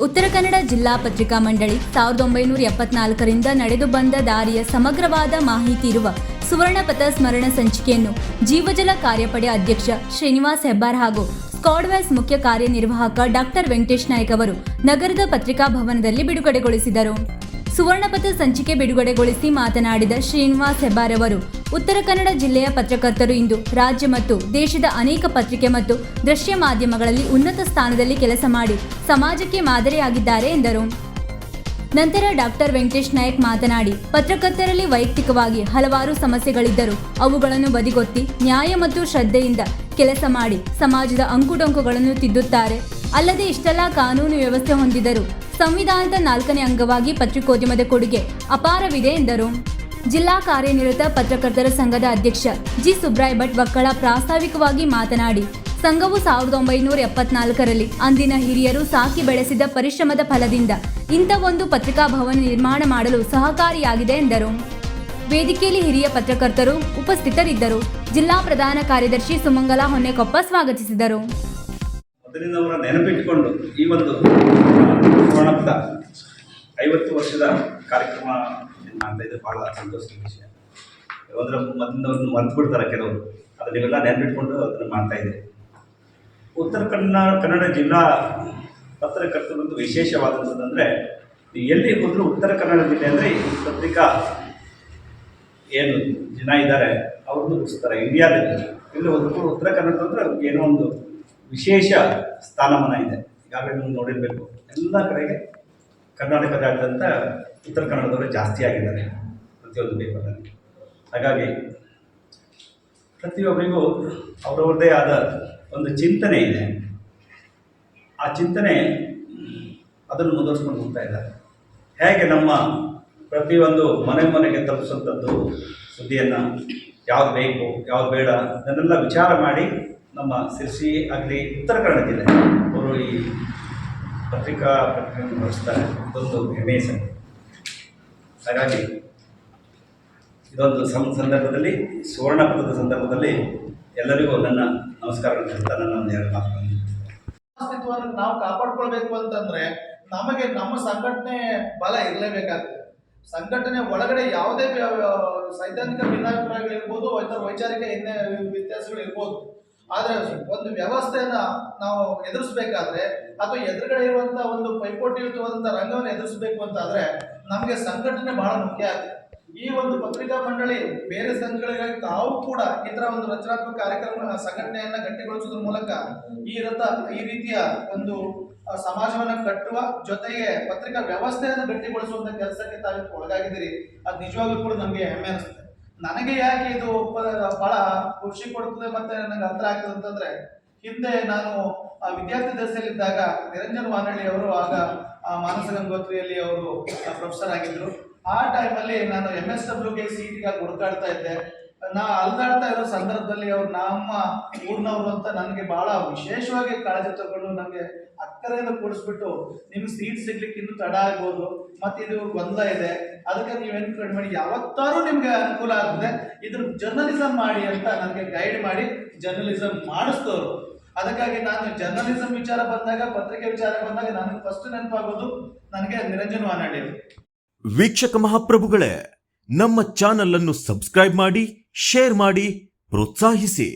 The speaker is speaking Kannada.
ಉತ್ತರ ಕನ್ನಡ ಜಿಲ್ಲಾ ಪತ್ರಿಕಾ ಮಂಡಳಿ 1974ರಿಂದ ನಡೆದು ಬಂದ ದಾರಿಯ ಸಮಗ್ರವಾದ ಮಾಹಿತಿ ಇರುವ ಸುವರ್ಣಪಥ ಸ್ಮರಣ ಸಂಚಿಕೆಯನ್ನು ಜೀವಜಲ ಕಾರ್ಯಪಡೆ ಅಧ್ಯಕ್ಷ ಶ್ರೀನಿವಾಸ್ ಹೆಬ್ಬಾರ್ ಹಾಗೂ ಸ್ಕಾಡ್ವ್ಯಾಸ್ ಮುಖ್ಯ ಕಾರ್ಯನಿರ್ವಾಹಕ ಡಾಕ್ಟರ್ ವೆಂಕಟೇಶ್ ನಾಯ್ಕ್ ಅವರು ನಗರದ ಪತ್ರಿಕಾ ಭವನದಲ್ಲಿ ಬಿಡುಗಡೆಗೊಳಿಸಿದರು. ಸುವರ್ಣಪಥ ಸಂಚಿಕೆ ಬಿಡುಗಡೆಗೊಳಿಸಿ ಮಾತನಾಡಿದ ಶ್ರೀನಿವಾಸ್ ಹೆಬ್ಬಾರ್ ಅವರು, ಉತ್ತರ ಕನ್ನಡ ಜಿಲ್ಲೆಯ ಪತ್ರಕರ್ತರು ಇಂದು ರಾಜ್ಯ ಮತ್ತು ದೇಶದ ಅನೇಕ ಪತ್ರಿಕೆ ಮತ್ತು ದೃಶ್ಯ ಮಾಧ್ಯಮಗಳಲ್ಲಿ ಉನ್ನತ ಸ್ಥಾನದಲ್ಲಿ ಕೆಲಸ ಮಾಡಿ ಸಮಾಜಕ್ಕೆ ಮಾದರಿಯಾಗಿದ್ದಾರೆ ಎಂದರು. ನಂತರ ಡಾಕ್ಟರ್ ವೆಂಕಟೇಶ್ ನಾಯ್ಕ್ ಮಾತನಾಡಿ, ಪತ್ರಕರ್ತರಲ್ಲಿ ವೈಯಕ್ತಿಕವಾಗಿ ಹಲವಾರು ಸಮಸ್ಯೆಗಳಿದ್ದರೂ ಅವುಗಳನ್ನು ಬದಿಗೊತ್ತಿ ನ್ಯಾಯ ಮತ್ತು ಶ್ರದ್ಧೆಯಿಂದ ಕೆಲಸ ಮಾಡಿ ಸಮಾಜದ ಅಂಕುಡೊಂಕುಗಳನ್ನು ತಿದ್ದುತ್ತಾರೆ. ಅಲ್ಲದೆ ಇಷ್ಟೆಲ್ಲ ಕಾನೂನು ವ್ಯವಸ್ಥೆ ಹೊಂದಿದರೂ ಸಂವಿಧಾನದ 4ನೇ ಅಂಗವಾಗಿ ಪತ್ರಿಕೋದ್ಯಮದ ಕೊಡುಗೆ ಅಪಾರವಿದೆ ಎಂದರು. ಜಿಲ್ಲಾ ಕಾರ್ಯನಿರತ ಪತ್ರಕರ್ತರ ಸಂಘದ ಅಧ್ಯಕ್ಷ ಜಿ ಸುಬ್ರಾಯ್ ಭಟ್ ವಕ್ಕಳ ಪ್ರಾಸ್ತಾವಿಕವಾಗಿ ಮಾತನಾಡಿ, ಸಂಘವು 1974ರಲ್ಲಿ ಅಂದಿನ ಹಿರಿಯರು ಸಾಕಿ ಬೆಳೆಸಿದ ಪರಿಶ್ರಮದ ಫಲದಿಂದ ಇಂಥ ಒಂದು ಪತ್ರಿಕಾ ಭವನ ನಿರ್ಮಾಣ ಮಾಡಲು ಸಹಕಾರಿಯಾಗಿದೆ ಎಂದರು. ವೇದಿಕೆಯಲ್ಲಿ ಹಿರಿಯ ಪತ್ರಕರ್ತರು ಉಪಸ್ಥಿತರಿದ್ದರು. ಜಿಲ್ಲಾ ಪ್ರಧಾನ ಕಾರ್ಯದರ್ಶಿ ಸುಮಂಗಲ ಹೊನ್ನೆಕೊಪ್ಪ ಸ್ವಾಗತಿಸಿದರು. ಮೊದಲಿನವರ ನೆನಪಿಟ್ಟುಕೊಂಡು ಈ ಒಂದು ಸುವರ್ಣಪಥ 50 ವರ್ಷದ ಕಾರ್ಯಕ್ರಮ ಅಂತ ಇದು ಭಾಳ ಸಂತೋಷದ ವಿಷಯ. ಅದರ ಮೊದಲಿನವ್ರನ್ನ ಮರೆತು ಬಿಡ್ತಾರೆ ಕೆಲವರು, ಅದು ನೀವೆಲ್ಲ ನೆನಪಿಟ್ಕೊಂಡು ಅದನ್ನು ಮಾಡ್ತಾ ಇದೆ. ಉತ್ತರ ಕನ್ನಡ ಜಿಲ್ಲಾ ಪತ್ರಕರ್ತರದ್ದು ವಿಶೇಷವಾದಂಥದ್ದಂದರೆ, ಎಲ್ಲಿ ಹೋದರೂ ಉತ್ತರ ಕನ್ನಡ ಜಿಲ್ಲೆ ಅಂದರೆ ಈ ಪತ್ರಿಕಾ ಏನು ಜನ ಇದ್ದಾರೆ ಅವ್ರದ್ದು ಗುರುತಿಸ್ತಾರೆ. ಇಂಡಿಯಾದಲ್ಲಿ ಎಲ್ಲಿ ಹೋದರೂ ಉತ್ತರ ಕನ್ನಡದಂದ್ರೆ ಏನೋ ಒಂದು ವಿಶೇಷ ಸ್ಥಾನಮಾನ ಇದೆ. ಈಗಾಗಲೇ ನೀವು ನೋಡಿರಬೇಕು, ಎಲ್ಲ ಕಡೆಗೆ ಕರ್ನಾಟಕದಾದ್ಯಂತ ಉತ್ತರ ಕನ್ನಡದವರು ಜಾಸ್ತಿ ಆಗಿದ್ದಾರೆ ಪ್ರತಿಯೊಂದು ಪೇಪರಲ್ಲಿ. ಹಾಗಾಗಿ ಪ್ರತಿಯೊಬ್ಬರಿಗೂ ಅವರವ್ರದ್ದೇ ಆದ ಒಂದು ಚಿಂತನೆ ಇದೆ. ಆ ಚಿಂತನೆ ಅದನ್ನು ಮುಂದುವರಿಸ್ಕೊಂಡು ಹೋಗ್ತಾ ಇದ್ದಾರೆ. ಹೇಗೆ ನಮ್ಮ ಪ್ರತಿಯೊಂದು ಮನೆಗೆ ತಲುಪಿಸುವಂಥದ್ದು ಸುದ್ದಿಯನ್ನು ಯಾವ್ದು ಬೇಕು ಯಾವ್ದು ಬೇಡ ಅದನ್ನೆಲ್ಲ ವಿಚಾರ ಮಾಡಿ ನಮ್ಮ ಸಿರ್ಸಿ ಆಗಲಿ ಉತ್ತರ ಕನ್ನಡ ಜಿಲ್ಲೆ ಅವರು ಈ ಪತ್ರಿಕೆಯನ್ನು ನಡೆಸ್ತಾರೆ. ಇದೊಂದು ಹೆಮ್ಮೆಯ ಸಂಗತಿ. ಹಾಗಾಗಿ ಇದೊಂದು ಸಂದರ್ಭದಲ್ಲಿ, ಸುವರ್ಣಪಥದ ಸಂದರ್ಭದಲ್ಲಿ ಎಲ್ಲರಿಗೂ ನನ್ನ ನಮಸ್ಕಾರಗಳು ಹೇಳ್ತಾ ನನ್ನ ಒಂದು ಎರಡು ಮಾತುಗಳನ್ನು ಅಸ್ತಿತ್ವವನ್ನು ನಾವು ಕಾಪಾಡ್ಕೊಳ್ಬೇಕು ಅಂತಂದ್ರೆ ನಮಗೆ ನಮ್ಮ ಸಂಘಟನೆ ಬಲ ಇರಲೇಬೇಕಾಗ್ತದೆ. ಸಂಘಟನೆ ಒಳಗಡೆ ಯಾವುದೇ ಸೈದ್ಧಾಂತಿಕ ಭಿನ್ನಾಭಿಪ್ರಾಯಗಳಿರ್ಬೋದು, ವೈಚಾರಿಕ ವ್ಯತ್ಯಾಸಗಳು ಇರ್ಬೋದು. ಆದರೆ ಒಂದು ವ್ಯವಸ್ಥೆಯನ್ನ ನಾವು ಎದುರಿಸಬೇಕಾದ್ರೆ ಅಥವಾ ಎದುರುಗಡೆ ಇರುವಂತಹ ಒಂದು ಪೈಪೋಟಿಯುತವಾದಂತಹ ರಂಗವನ್ನು ಎದುರಿಸಬೇಕು ಅಂತಾದ್ರೆ ನಮಗೆ ಸಂಘಟನೆ ಬಹಳ ಮುಖ್ಯ ಆಗುತ್ತೆ. ಈ ಒಂದು ಪತ್ರಿಕಾ ಮಂಡಳಿ ಬೇರೆ ಸಂಘಗಳಿಗಾಗಿ ತಾವು ಕೂಡ ಈ ತರ ಒಂದು ರಚನಾತ್ಮಕ ಕಾರ್ಯಕ್ರಮ ಸಂಘಟನೆಯನ್ನ ಗಟ್ಟಿಗೊಳಿಸೋದ್ರ ಮೂಲಕ ಈ ರೀತಿಯ ಒಂದು ಸಮಾಜವನ್ನ ಕಟ್ಟುವ ಜೊತೆಗೆ ಪತ್ರಿಕಾ ವ್ಯವಸ್ಥೆಯನ್ನು ಗಟ್ಟಿಗೊಳಿಸುವಂತ ಕೆಲಸಕ್ಕೆ ತಾವು ಒಳಗಾಗಿದ್ದೀರಿ. ಅದು ನಿಜವಾಗ್ಲೂ ಕೂಡ ನಮಗೆ ಹೆಮ್ಮೆ ಅನಿಸುತ್ತೆ. ನನಗೆ ಯಾಕೆ ಇದು ಬಹಳ ಖುಷಿ ಕೊಡುತ್ತದೆ ಮತ್ತೆ ನನಗೆ ಅರ್ಥ ಆಗ್ತದೆ ಅಂತಂದ್ರೆ, ಹಿಂದೆ ನಾನು ವಿದ್ಯಾರ್ಥಿ ದಶೆಯಲ್ಲಿದ್ದಾಗ ನಿರಂಜನ್ ವಾನಳ್ಳಿ ಅವರು ಆಗ ಮಾನಸ ಗಂಗೋತ್ರಿಯಲ್ಲಿ ಅವರು ಪ್ರೊಫೆಸರ್ ಆಗಿದ್ರು. ಆ ಟೈಮಲ್ಲಿ ನಾನು MSWಗೆ ಸೀಟಿಗಾಗಿ ಹುಡುಕಾಡ್ತಾ ಇದ್ದೆ. ನಾ ಅಲ್ದಾಡ್ತಾ ಇರೋ ಸಂದರ್ಭದಲ್ಲಿ ಅವ್ರು ನಮ್ಮ ಊರಿನವರು ಅಂತ ನನಗೆ ಬಹಳ ವಿಶೇಷವಾಗಿ ಕಾಳಜಿ ತಗೊಂಡು ನನಗೆ ಅಕ್ಕರೆಯಿಂದ ಕೂಡಿಸ್ಬಿಟ್ಟು, ನಿಮ್ಗೆ ಸೀಟ್ ಸಿಗ್ಲಿಕ್ಕೆ ಇನ್ನೂ ತಡ ಆಗ್ಬೋದು, ಮತ್ತೆ ಇದು ಗೊಂದಲ ಇದೆ, ಅದಕ್ಕೆ ನೀವೇನು ಕಡಿಮೆ ಮಾಡಿ ಯಾವತ್ತಾರು ನಿಮ್ಗೆ ಅನುಕೂಲ ಆಗ್ತದೆ, ಇದ್ರ ಜರ್ನಲಿಸಮ್ ಮಾಡಿ ಅಂತ ನನಗೆ ಗೈಡ್ ಮಾಡಿ ಜರ್ನಲಿಸಮ್ ಮಾಡಿಸ್ತವ್ರು. ಅದಕ್ಕಾಗಿ ನಾನು ಜರ್ನಲಿಸಮ್ ವಿಚಾರ ಬಂದಾಗ, ಪತ್ರಿಕೆ ವಿಚಾರ ಬಂದಾಗ ನನಗೆ ಫಸ್ಟ್ ನೆನಪಾಗೋದು ನನಗೆ ನಿರಂಜನ್ ವಾನಳ್ಳಿ. ವೀಕ್ಷಕ ಮಹಾಪ್ರಭುಗಳೇ, ನಮ್ಮ ಚಾನಲ್ ಅನ್ನು ಸಬ್ಸ್ಕ್ರೈಬ್ ಮಾಡಿ, ಶೇರ್ ಮಾಡಿ, ಪ್ರೋತ್ಸಾಹಿಸಿ.